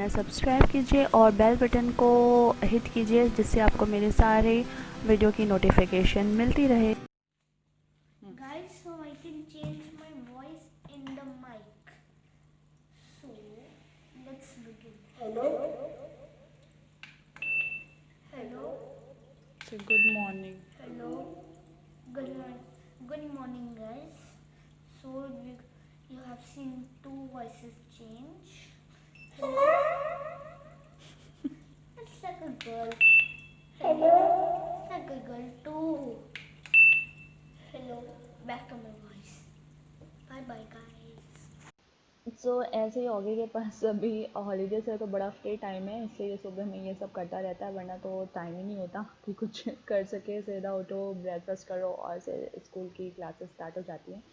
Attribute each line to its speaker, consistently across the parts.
Speaker 1: Channel subscribe कीजिए और bell button को हिट कीजिए, जिससे आपको मेरे सारे वीडियो की नोटिफिकेशन मिलती रहे।
Speaker 2: Guys, so I can change my voice in the mic. So let's begin. Hello. Hello.
Speaker 3: Say good morning.
Speaker 2: Hello. Good morning. Good morning, guys. So you have seen two voices change. Hello. It's like a girl. Hello. Like a girl too. Hello. Back to my voice. Bye bye, guys.
Speaker 3: ऐसे ही Oggy के पास अभी holidays है तो बड़ा free time है, इसलिए सुबह में ये सब करता रहता है, वरना तो टाइम ही नहीं होता कि कुछ कर सके। सीधा उठो, ब्रेकफास्ट करो और से स्कूल की क्लासेस स्टार्ट हो जाती हैं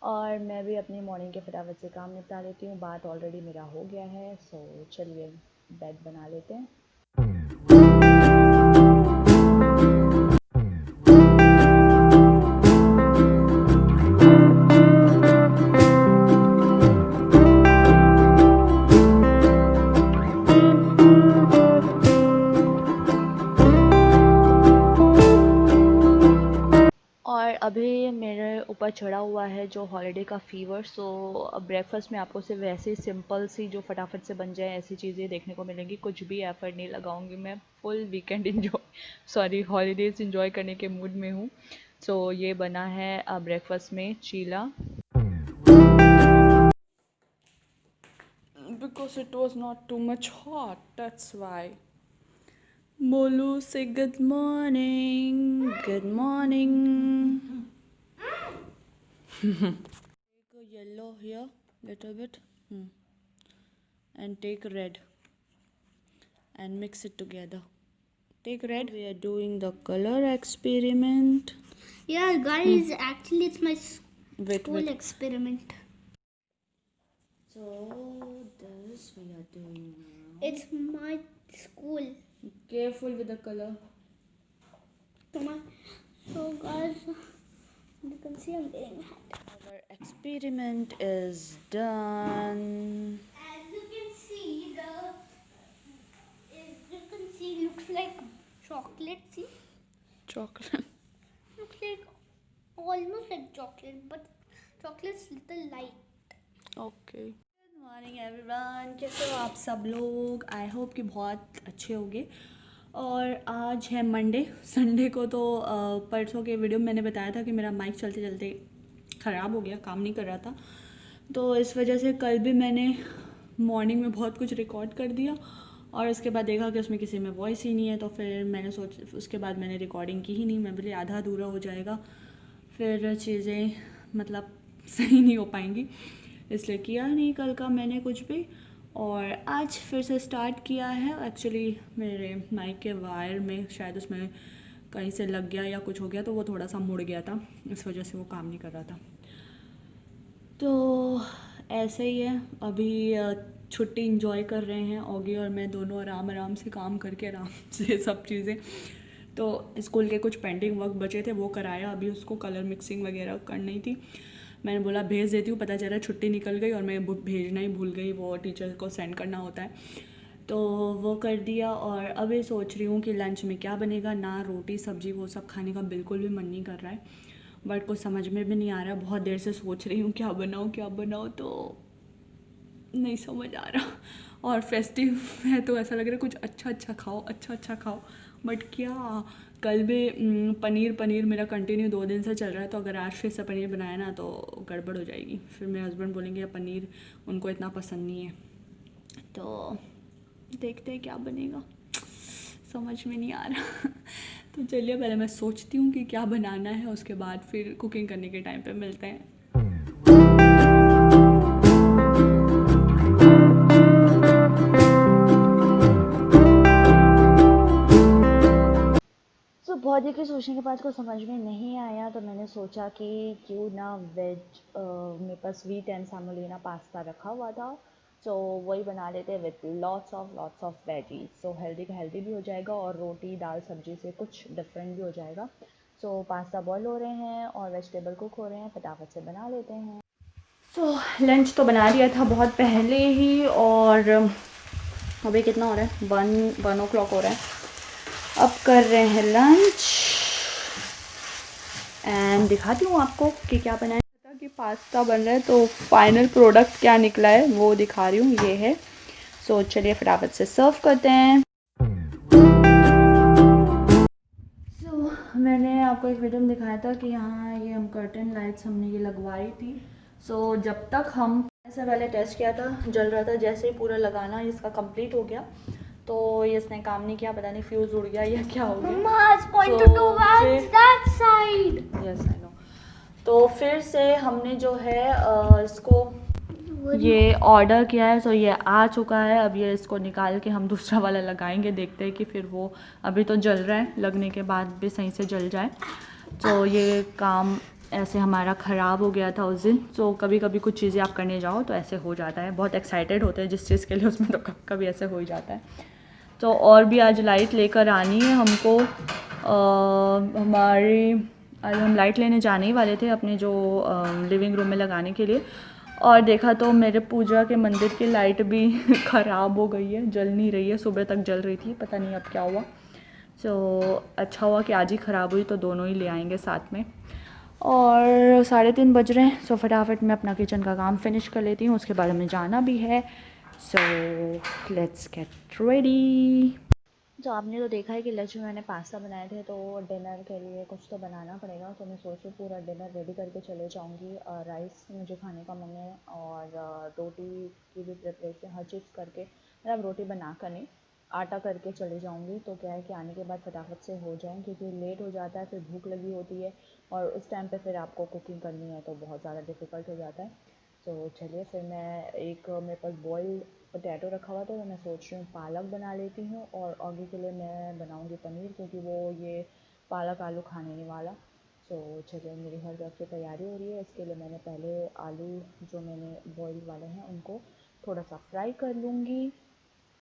Speaker 3: और मैं भी अपनी मॉर्निंग के फटाफट से काम निपटा लेती हूँ। बात ऑलरेडी मेरा हो गया है, सो चलिए बेड बना लेते हैं। और अभी मेरे ऊपर चढ़ा हुआ है जो हॉलीडे का फ़ीवर। सो ब्रेकफास्ट में आपको सिर्फ वैसे सिंपल सी जो फटाफट से बन जाए ऐसी चीज़ें देखने को मिलेंगी। कुछ भी एफर्ट नहीं लगाऊंगी, मैं फुल वीकेंड हॉलीडेज़ इंजॉय करने के मूड में हूँ। सो ये बना है ब्रेकफास्ट में चीला, because it was not too much hot, that's why. Molu, say good morning. Good morning. Take a yellow here, little bit, and take red, and mix it together. Take red. We are doing the color experiment.
Speaker 2: Yeah, guys, actually it's my
Speaker 3: Wait.
Speaker 2: school experiment.
Speaker 3: So this we are doing now.
Speaker 2: It's my school.
Speaker 3: Careful with the color.
Speaker 2: So guys, you can see I'm getting hot.
Speaker 3: Our experiment is done.
Speaker 2: As you can see, looks like chocolate. See,
Speaker 3: Chocolate.
Speaker 2: looks like almost like chocolate, but chocolate's little light.
Speaker 3: Okay, good morning everyone. कैसे हो आप सब लोग? I hope कि बहुत अच्छे होंगे। और आज है मंडे। संडे को तो परसों के वीडियो में मैंने बताया था कि मेरा माइक चलते चलते ख़राब हो गया, काम नहीं कर रहा था, तो इस वजह से कल भी मैंने मॉर्निंग में बहुत कुछ रिकॉर्ड कर दिया और उसके बाद देखा कि उसमें किसी में वॉइस ही नहीं है, तो फिर मैंने उसके बाद मैंने रिकॉर्डिंग की ही नहीं। मैं बोली आधा अधूरा हो जाएगा, फिर चीज़ें मतलब सही नहीं हो पाएंगी, इसलिए किया नहीं कल का मैंने कुछ भी। और आज फिर से स्टार्ट किया है। एक्चुअली मेरे माइक के वायर में शायद उसमें कहीं से लग गया या कुछ हो गया, तो वो थोड़ा सा मुड़ गया था, इस वजह से वो काम नहीं कर रहा था। तो ऐसे ही है, अभी छुट्टी इंजॉय कर रहे हैं ऑगी और मैं दोनों, आराम से काम करके आराम से सब चीज़ें। तो स्कूल के कुछ पेंडिंग वर्क बचे थे वो कराया, अभी उसको कलर मिक्सिंग वगैरह करनी थी। मैंने बोला भेज देती हूँ, पता चला छुट्टी निकल गई और मैं भेजना ही भूल गई, वो टीचर को सेंड करना होता है, तो वो कर दिया। और अभी सोच रही हूँ कि लंच में क्या बनेगा। ना रोटी सब्जी वो सब खाने का बिल्कुल भी मन नहीं कर रहा है, बट कुछ समझ में भी नहीं आ रहा। बहुत देर से सोच रही हूँ क्या बनाऊँ, तो नहीं समझ आ रहा। और फेस्टिव है तो ऐसा लग रहा है कुछ अच्छा खाओ, बट क्या। कल भी पनीर मेरा कंटिन्यू 2 दिन से चल रहा है, तो अगर आज फिर से पनीर बनाया ना तो गड़बड़ हो जाएगी, फिर मेरे हस्बैंड बोलेंगे पनीर उनको इतना पसंद नहीं है। तो देखते हैं क्या बनेगा, समझ में नहीं आ रहा। तो चलिए पहले मैं सोचती हूँ कि क्या बनाना है, उसके बाद फिर कुकिंग करने के टाइम पे मिलते हैं। बहुत देर के सोचने के बाद को समझ में नहीं आया, तो मैंने सोचा कि क्यों ना वेज, मेरे पास स्वीट एंड सेमोलिना पास्ता रखा हुआ था, तो वही बना लेते हैं with lots of veggies. So healthy का हेल्दी भी हो जाएगा और रोटी दाल सब्जी से कुछ डिफरेंट भी हो जाएगा। सो पास्ता बॉईल हो रहे हैं और वेजिटेबल कुक हो रहे हैं, फटाफट से बना लेते हैं। तो लंच तो बना दिया था बहुत पहले ही, और अभी कितना हो रहा है, 1 o'clock हो रहा है। अब कर रहे हैं लंच एंड दिखाती हूँ आपको कि क्या बनाया। कि पास्ता बन रहा है, तो फाइनल प्रोडक्ट क्या निकला है वो दिखा रही हूँ, ये है। सो चलिए फटाफट से सर्व करते हैं। मैंने आपको एक वीडियो में दिखाया था कि यहाँ ये हम कर्टन लाइट्स हमने ये लगवाई थी। सो जब तक हम ऐसे पहले टेस्ट किया था, जल रहा था। जैसे ही पूरा लगाना इसका कंप्लीट हो गया तो ये इसने काम नहीं किया, पता नहीं फ्यूज़ उड़ गया या क्या हो गया। Yes I know. तो फिर से हमने जो है इसको ये ऑर्डर किया है। सो ये आ चुका है। अब ये इसको निकाल के हम दूसरा वाला लगाएंगे, देखते हैं कि फिर वो अभी तो जल रहा है, लगने के बाद भी सही से जल जाए। तो ये काम ऐसे हमारा ख़राब हो गया था उस दिन। तो कभी कभी कुछ चीज़ें आप करने जाओ तो ऐसे हो जाता है, बहुत एक्साइटेड होते हैं जिस चीज़ के लिए, उसमें तो कभी ऐसे हो ही जाता है। तो और भी आज लाइट लेकर आनी है हमको। आज हम लाइट लेने जाने ही वाले थे अपने जो लिविंग रूम में लगाने के लिए, और देखा तो मेरे पूजा के मंदिर की लाइट भी ख़राब हो गई है, जल नहीं रही है। सुबह तक जल रही थी, पता नहीं अब क्या हुआ। सो अच्छा हुआ कि आज ही ख़राब हुई, तो दोनों ही ले आएंगे साथ में। और 3:30 बज रहे हैं। सो फटाफट मैं अपना किचन का काम फिनिश कर लेती हूँ, उसके बाद हमें जाना भी है। So let's get ready. तो आपने तो देखा है कि लंच में मैंने पास्ता बनाए थे, तो डिनर के लिए कुछ तो बनाना पड़ेगा। तो मैं सोच रही पूरा डिनर रेडी करके चले जाऊंगी। राइस मुझे खाने का मन है, और रोटी की भी प्रिपरेशन हर चीज़ करके, मतलब रोटी बना कर नहीं, आटा करके चले जाऊंगी। तो क्या है कि आने के बाद फटाफट से हो जाए, क्योंकि लेट हो जाता है, फिर भूख लगी होती है, और उस टाइम पे फिर आपको कुकिंग करनी है तो बहुत ज़्यादा डिफ़िकल्ट हो जाता है। तो चलिए फिर मैं मेरे पास बॉइल्ड पोटैटो रखा हुआ था, तो मैं सोच रही हूँ पालक बना लेती हूँ, और आगे के लिए मैं बनाऊँगी पनीर, क्योंकि वो ये पालक आलू खाने नहीं वाला। तो चलिए मेरी हर तरफ से तैयारी हो रही है। इसके लिए मैंने पहले आलू जो मैंने बॉइल्ड वाले हैं उनको थोड़ा सा फ्राई कर लूँगी।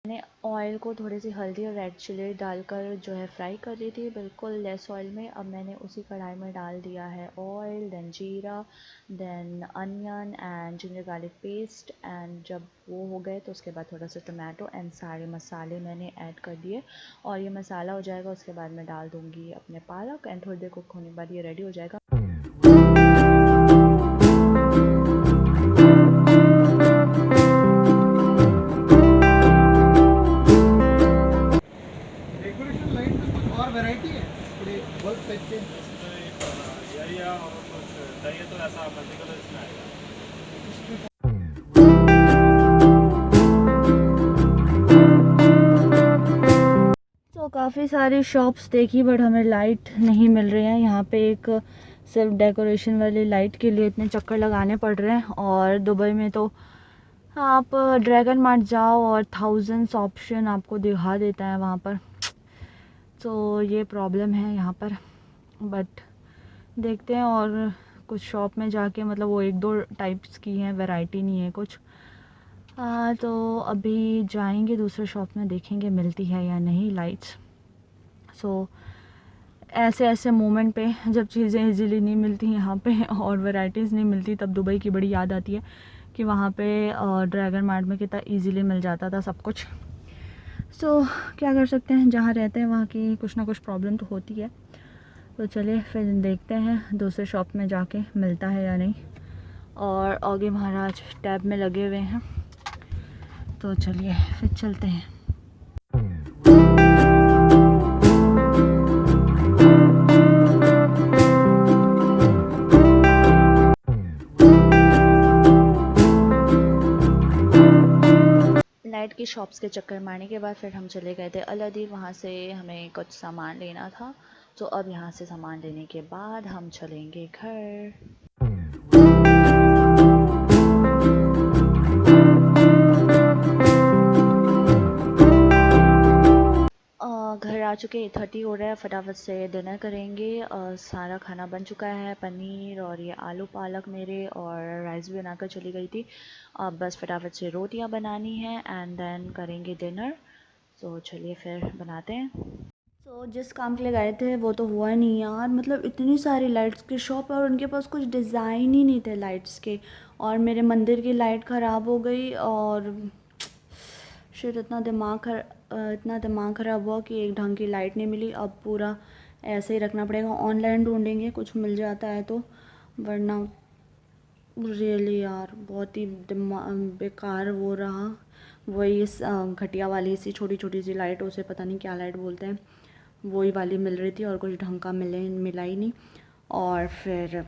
Speaker 3: मैंने ऑयल को थोड़ी सी हल्दी और रेड चिली डालकर जो है फ्राई कर दी थी, बिल्कुल लेस ऑयल में। अब मैंने उसी कढ़ाई में डाल दिया है oil, then jeera, then onion and ginger garlic paste. And जब वो हो गए तो उसके बाद थोड़ा सा टमाटो एंड सारे मसाले मैंने ऐड कर दिए, और ये मसाला हो जाएगा उसके बाद मैं डाल दूँगी अपने पालक, एंड थोड़ी देर कुक होने के बाद ये रेडी हो जाएगा।
Speaker 4: वैरायटी है थोड़ी बल्ब टाइप के या और कुछ चाहिए तो ऐसा मल्टी कलर इसमें आएगा।
Speaker 3: तो काफ़ी सारी शॉप्स देखी, बट हमें लाइट नहीं मिल रही है। यहाँ पे एक सिर्फ डेकोरेशन वाली लाइट के लिए इतने चक्कर लगाने पड़ रहे हैं, और दुबई में तो आप ड्रैगन मार्ट जाओ और थाउजेंड्स ऑप्शन आपको दिखा देता है वहाँ पर। तो ये प्रॉब्लम है यहाँ पर, बट देखते हैं। और कुछ शॉप में जाके, मतलब वो 1-2 टाइप्स की हैं, वैरायटी नहीं है कुछ। तो अभी जाएंगे दूसरे शॉप में, देखेंगे मिलती है या नहीं लाइट्स। सो ऐसे ऐसे मोमेंट पे जब चीज़ें इजीली नहीं मिलती यहाँ पे, और वैरायटीज़ नहीं मिलती, तब दुबई की बड़ी याद आती है कि वहाँ पे ड्रैगन मार्ट में कितना इजीली मिल जाता था सब कुछ। सो क्या कर सकते हैं, जहाँ रहते हैं वहाँ की कुछ ना कुछ प्रॉब्लम तो होती है। तो चलिए फिर देखते हैं दूसरे शॉप में जाके मिलता है या नहीं। और आगे महाराज टैब में लगे हुए हैं, तो चलिए फिर चलते हैं। लाइट की शॉप्स के चक्कर मारने के बाद फिर हम चले गए थे अलादीन। वहाँ से हमें कुछ सामान लेना था, तो अब यहाँ से सामान लेने के बाद हम चलेंगे घर। घर आ चुके, 8:30 हो रहा है। फटाफट से डिनर करेंगे। सारा खाना बन चुका है, पनीर और ये आलू पालक मेरे, और राइस भी बनाकर चली गई थी। अब बस फटाफट से रोटियां बनानी है एंड देन करेंगे डिनर। तो चलिए फिर बनाते हैं। तो जिस काम के लिए गए थे वो तो हुआ नहीं यार, मतलब इतनी सारी लाइट्स की शॉप है और उनके पास कुछ डिज़ाइन ही नहीं थे लाइट्स के, और मेरे मंदिर की लाइट ख़राब हो गई, और फिर इतना दिमाग ख़राब हुआ कि एक ढंग की लाइट नहीं मिली। अब पूरा ऐसे ही रखना पड़ेगा, ऑनलाइन ढूंढेंगे कुछ मिल जाता है तो, वरना रियली यार बहुत ही बेकार वो रहा। वही घटिया वाली सी छोटी छोटी सी लाइट, उसे पता नहीं क्या लाइट बोलते हैं, वही वाली मिल रही थी और कुछ ढंग का मिला ही नहीं। और फिर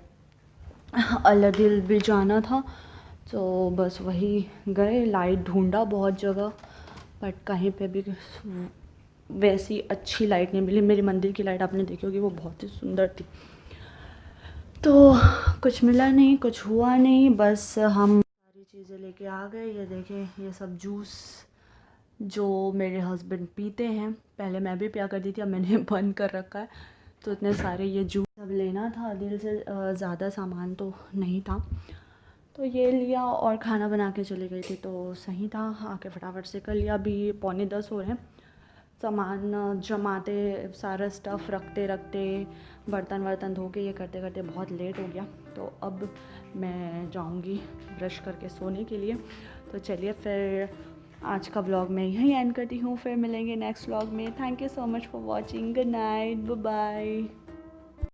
Speaker 3: अलादीन भी जाना था तो बस वही गए, लाइट ढूंढा बहुत जगह बट कहीं पे भी वैसी अच्छी लाइट नहीं मिली। मेरी मंदिर की लाइट आपने देखी होगी, वो बहुत ही सुंदर थी। तो कुछ मिला नहीं, कुछ हुआ नहीं, बस हम सारी चीज़ें लेके आ गए। ये देखें, ये सब जूस जो मेरे हस्बैंड पीते हैं, पहले मैं भी पिया करती थी, अब मैंने बंद कर रखा है। तो इतने सारे ये जूस सब लेना था, दिल से ज़्यादा सामान तो नहीं था, तो ये लिया और खाना बना के चली गई थी तो सही था, आके फटाफट से कर लिया। अभी 9:45 हो रहे हैं, सामान जमाते, सारा स्टफ़ रखते रखते, बर्तन वर्तन धो के ये करते करते बहुत लेट हो गया। तो अब मैं जाऊंगी ब्रश करके सोने के लिए। तो चलिए फिर आज का व्लॉग मैं यहीं एंड करती हूँ, फिर मिलेंगे नेक्स्ट व्लॉग में। Thank you so much for watching, good night, bye bye.